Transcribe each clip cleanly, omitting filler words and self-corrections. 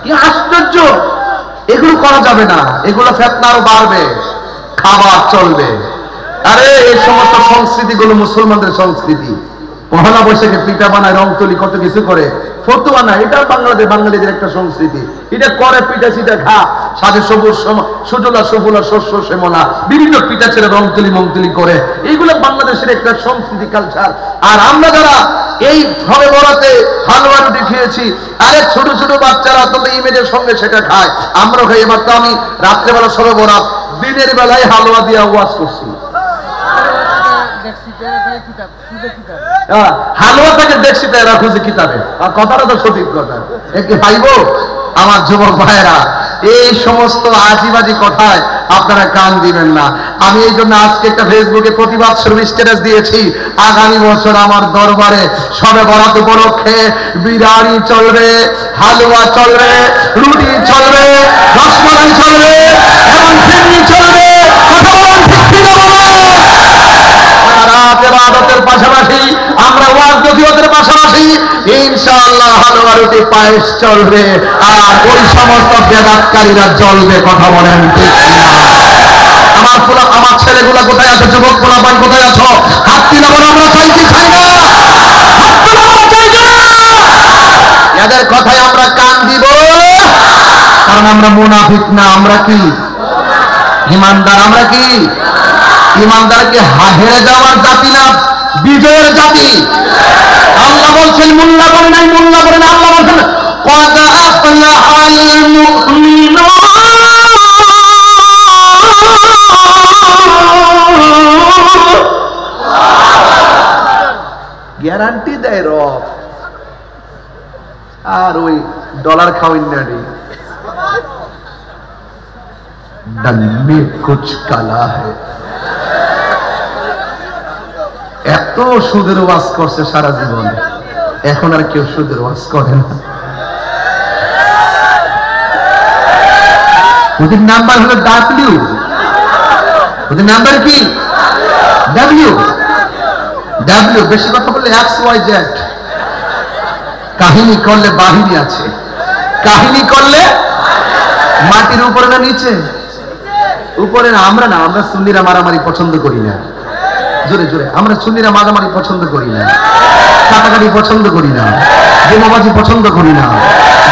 কি আশ্চর্য! এগুলো করা যাবে না, এগুলো ফিতনা আরো বাড়বে, খাবার চলবে। আরে এই সমস্ত সংস্কৃতিগুলো মুসলমানদের সংস্কৃতি। পহেলা বৈশাখে পিঠা বানায়, রং তুলি, কত কিছু করে, ফতুয়া না, এটা বাঙালিদের একটা সংস্কৃতি। এটা করে, পিঠা সিঠা খা, সাথে সবুজ সুজলা সবুলা শস্য শ্যামলা বিভিন্ন পিঠা ছেড়ে রং তুলি মংতুলি করে, এইগুলো বাংলাদেশের একটা সংস্কৃতি কালচার। আর আমরা যারা এই সবে বরাতে হালুয়া রুটি খেয়েছি, আরে ছোট ছোট বাচ্চারা তো ইমেজের সঙ্গে সেটা খায়, আমরাও খাই। এবার তো আমি রাত্রেবেলা সবে বরাত, দিনের বেলায় হালুয়া দিয়ে ওয়াজ করছি। হালুয়া থেকে দেখছি তো এরা খুঁজে কিতাবে, কথাটা তো সঠিক কথা। একটু পাইব আমার যুবক ভাইয়েরা, এই সমস্ত আজিবাজি কথায় আপনারা কান দিবেন না। আমি এই জন্য আজকে একটা ফেসবুকে প্রতিবাদ স্ট্যাটাস দিয়েছি, আগামী বছর আমার দরবারে সবে বরাত উপলক্ষে বিরিয়ানি চলবে, হালুয়া চলবে, রুটি চলবে, রসমালাই চলবে এবং ফিরনি চলবে। কথা বলেন ঠিক কি না বলেন? ইবাদতের পাশাপাশি আমরা ওয়াজ নসিহতের পাশাপাশি ইনশাআল্লাহ হালুয়া রুটি পায়েস চলবে, আর ওই সমস্ত বেদাতকারীরা জ্বলবে। কথা বলেন ঠিক কিনা? আমার ছেলেগুলা কোথায় আছে? যুবক পোলাপান কোথায় আছো? হাত তুলে বলো আমরা চাই কি চাই না? হাত তুলে বলো চাই না? এদের কথায় আমরা কান দিব, কারণ আমরা মুনাফিক না, আমরা কি ঈমানদার। আমরা কি ঈমানদার? কি হেরে যাওয়ার জাতি না, বিজয়ের জাতি। আল্লাহ বলছেন, মোল্লা বলে নাই, মোল্লা বলে না, আল্লাহ বলছেন قد أفلح المؤمنون। গ্যারান্টি দেয় রব, আর ওই ডলার খাওয়াই না রে, डल में कुछ काला है। এত সুদের ওয়াজ করছে সারা জীবন, এখন আর কেউ সুদের ওয়াজ করে না। ওদের নাম্বার হলো ডাব্লিউ, ওদের নাম্বার কি ডাব্লিউ। ডাব্লিউ বেশি কথা বললে XYZ। কাহিনী করলে বাহিনী আছে, কাহিনী করলে মাটির উপরে না নিচে? উপরে না। আমরা না, আমরা সুন্নিরা মারামারি পছন্দ করি না। জোরে জোরে, আমরা সুন্নিরা মারামারি পছন্দ করি না, কাটাকাটি পছন্দ করি না, বোমাবাজি পছন্দ করি না,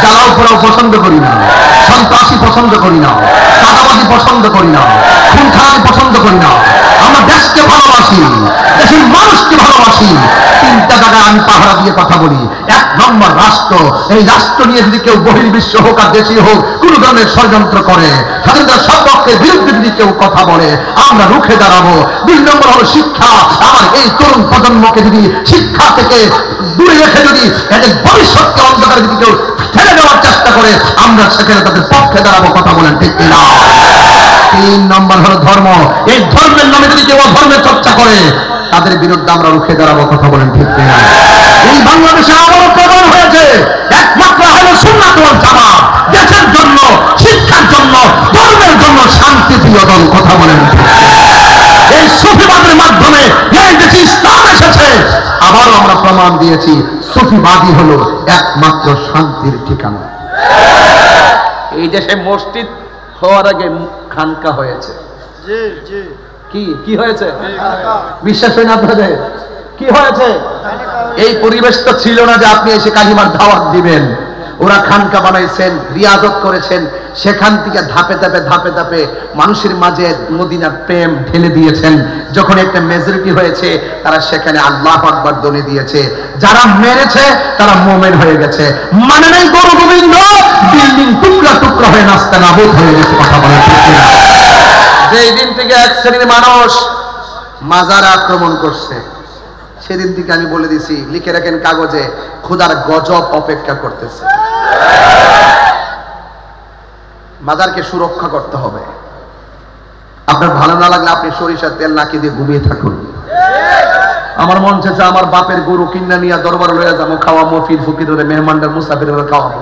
জ্বালাও পোড়াও পছন্দ করি না, সন্ত্রাসী পছন্দ করি না, চাঁদাবাজি পছন্দ করি না, খুন খারাপি পছন্দ করি না। আমরা দেশকে ভালোবাসি, দেশের মানুষকে ভালোবাসি। তিনটা জায়গায় আমি পাহারা দিয়ে কথা বলি। এক নম্বর রাষ্ট্র, এই রাষ্ট্র নিয়ে যদি কেউ বহির্বিশ্ব হোক আর দেশি হোক কোন ধরনের ষড়যন্ত্র করে, স্বাধীনতার সপক্ষে বিরুদ্ধে যদি কেউ কথা বলে, আমরা রুখে দাঁড়াবো। দুই নম্বর হলো শিক্ষা। আমার এই তরুণ প্রজন্মকে যদি শিক্ষা থেকে দূরে রেখে যদি এদের ভবিষ্যৎকে অন্ধকারে যদি কেউ ঠেলে দেওয়ার চেষ্টা করে, আমরা সেখানে তাদের পক্ষে দাঁড়াবো। কথা বলেন ঠিক কিনা? তিন নম্বর হলো ধর্ম। এই ধর্মের নামে যদি কেউ ধর্মের চর্চা করে, তাদের বিরুদ্ধে আমরা রুখে দাঁড়াবো। কথা বলেন ঠিক কিনা? এই বাংলাদেশে আবারও প্রমাণ হয়েছে, একমাত্র আহলে সুন্নাত ওয়াল জামাত দেশের জন্য, শিক্ষার জন্য, ধর্মের জন্য শান্তিপ্রিয় দল। কথা বলেন ঠিক কিনা? এই সুফিবাদের মাধ্যমে এই দেশে ইসলাম এসেছে। আবারও আমরা প্রমাণ দিয়েছি, সুফিবাদী হলো একমাত্র শান্তির ঠিকানা। এই দেশে মসজিদ হওয়ার আগে খানকা হয়েছে। কি কি হয়েছে? বিশ্বাস হয় না আপনাদের? কি হয়েছে? এই পরিবেশ তো ছিল না যে আপনি এসে কালিমার দাওয়াত দিবেন। ওরা খানকা বানাইছেন, রিয়াদত করেছেন, সেখান থেকে ধাপে ধাপে ধাপে ধাপে মানুষের মাঝে মদিনার প্রেম ঢেলে দিয়েছেন। যখন একটা মেজরিটি হয়েছে, তারা সেখানে আল্লাহু আকবার ধ্বনি দিয়েছে। যারা মেরেছে তারা মুমিন হয়ে গেছে। মানে নাই গরু গোবিন্দ, বিল্ডিং টুকরা টুকরা হয়ে নাস্তা নাবুদ হয়ে গেছে। কথা বলে ঠিক কিনা? যেই দিন থেকে এক শ্রেণীর মানুষ মাজার আক্রমণ করছে, সেদিন থেকে আমি বলে দিছি, লিখে রাখেন কাগজে, খোদার গজব অপেক্ষা করতেছে। মাজারকে সুরক্ষা করতে হবে। আপনার ভালো না লাগলে আপনি সরিষার তেল নাকি দিয়ে ঘুমিয়ে থাকুন। আমার মন চাইছে আমার বাপের গরু কিনা নিয়ে দরবারে লইয়া যাবো, খাওয়াবো, ফির ফকির মেহমানদার মুসাফির খাওয়াবো।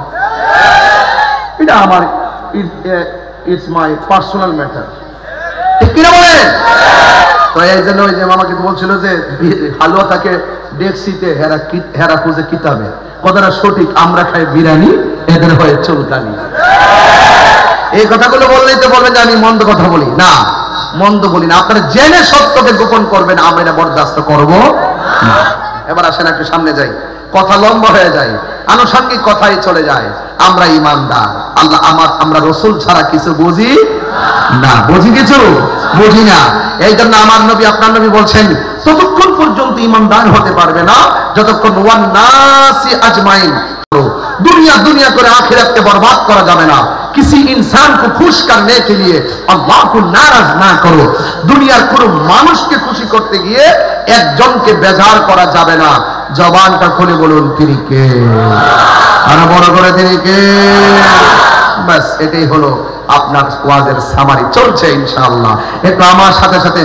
এটা আমার, ইটস মাই পার্সোনাল ম্যাটার। ঠিক কিনা বলেন? তো এই জন্য ওই যে আমাকে বলছিল যে হালুয়া থাকে ডেক্সিতে, হেরা খুঁজে কিতাবে। কথাটা সঠিক, আমরা খাই বিরিয়ানি, এদের হয় চুলকানি। এই কথাগুলো বললেই তো বলবেন যে আমি মন্দ কথা বলি। না, মন্দ বলি না, আপনারা জেনে সত্যকে গোপন করবেন, আমরা এটা বরদাস্ত করব না। এবার আসেন একটু সামনে যাই, কথা লম্বা হয়ে যায়, আনুষঙ্গিক কথাই চলে যায়। আমরা ইমানদার, আল্লাহ আমরা রসুল ছাড়া কিছু বুঝি না। বুঝি কিছু বুঝি না। এই জন্য আমার নবী আপনার নবী বলছেন, ততক্ষণ পর্যন্ত ইমানদার হতে পারবে না যতক্ষণ ওয়ান নাসি আজমাইন, दुनिया दुनिया করে আখিরাতকে বরবাদ করা যাবে না। किसी इंसान को खुश करने के लिए अल्लाह को नाराज ना करो। দুনিয়ার কোন মানুষকে খুশি করতে গিয়ে একজনকে বেজার করা যাবে না। জবানটা খুলে বলুন তিনি কে, আর বড় করে তিনি কে। বাস এটাই হলো আপনার ওয়াজের সামারি। চলছে ইনশাআল্লাহ, একটু আমার সাথে সাথে